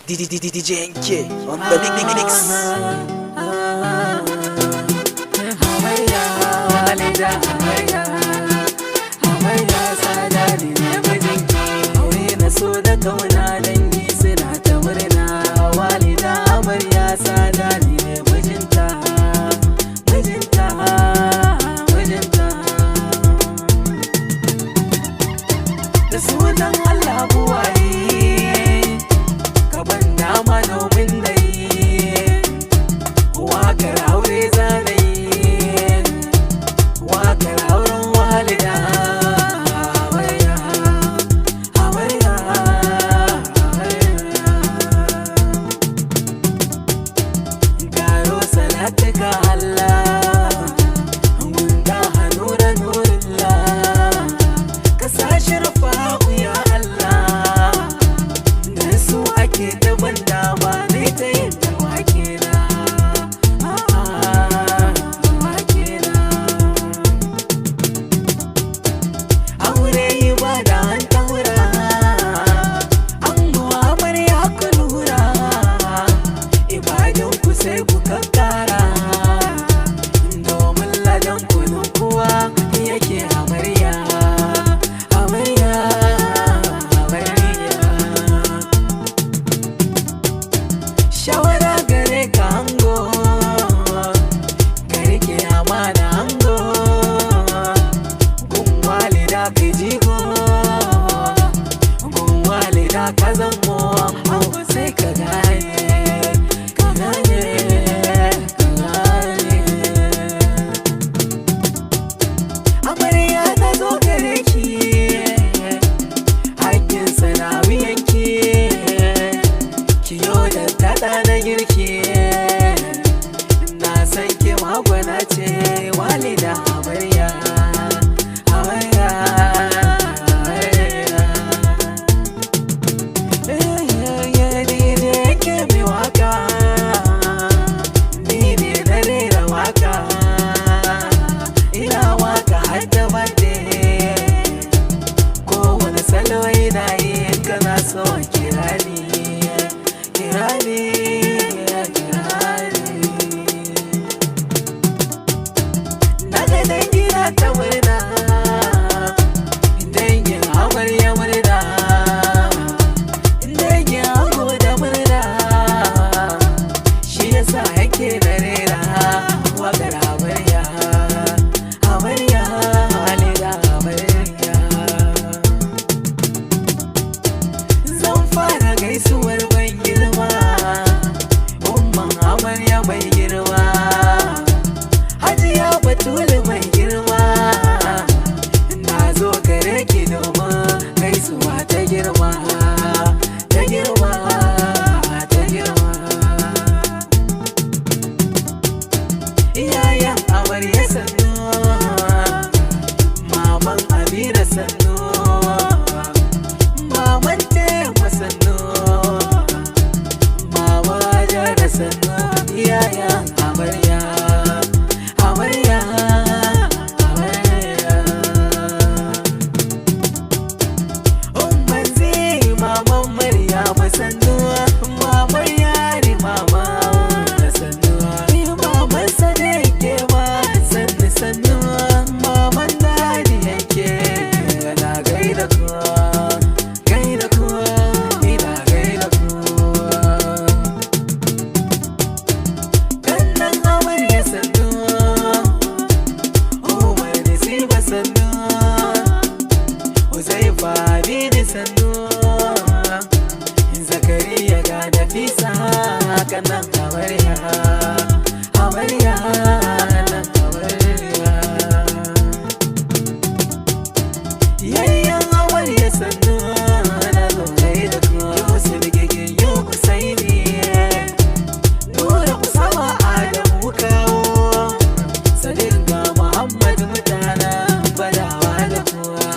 DJ NK on the mix. Hamayya walida hamayya sadari ne mijinki aure na so da kauna dangi suna ta murna walida amarya sadari ne mijinta da sunan Allah buwaye ka ban dama domin na yi wakar aure zanayi wakar auren walida hamayya garo salatuka Allah gunda hannu da nurillah ka sashi rufa'u ya Allah da su ake daban dama ne ta yin tawake na aure ibada an taura an mu'amar ya ku lura ibadan ku sai ku kankara domin ladan kunun kuwa yake amarya shawara gare ka ango gare ke amana ango gun walida ka jigo gun walida ka zamo ango sai ka gane amarya ta zo gare ki hakkin sanawiyanki kiyo da tada na girki na san ki magwana ce walida amarya ke mai waka ni ne na rera waka ina waka har da bande kowane salo ina yi kana so kira ni naga dangina ta murna dangin amarya murna dangin ango da murna shi yasa yake da rera wakar amarya walida amarya zan fara gaisuwar ban girma umman amarya mai girma hajiya batulu mai girma na zo gare ki domin gaisuwa ta girma iyayen amarya sannu maman amira sannu maman tema sannu mama jara sannu iyayen amarya umman zai maman maryama sannu maman yari mama sannu maman sadake ma sannu maman dadi yake na gaida kuwa ina gaida kuwa kannan amarya sannu umar nasiba sannu uzaifa bini sannu zakariya ga nafisa kannan amarya yayyan amarya sannu na zo gaida kuwa yusuf gege yau kusaini nura kusama adamu kawo sadiq ga muhammad mutanen badawa da kuwa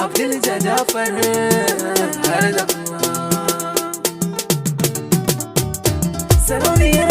abdul jafar har da kuwa sarauniya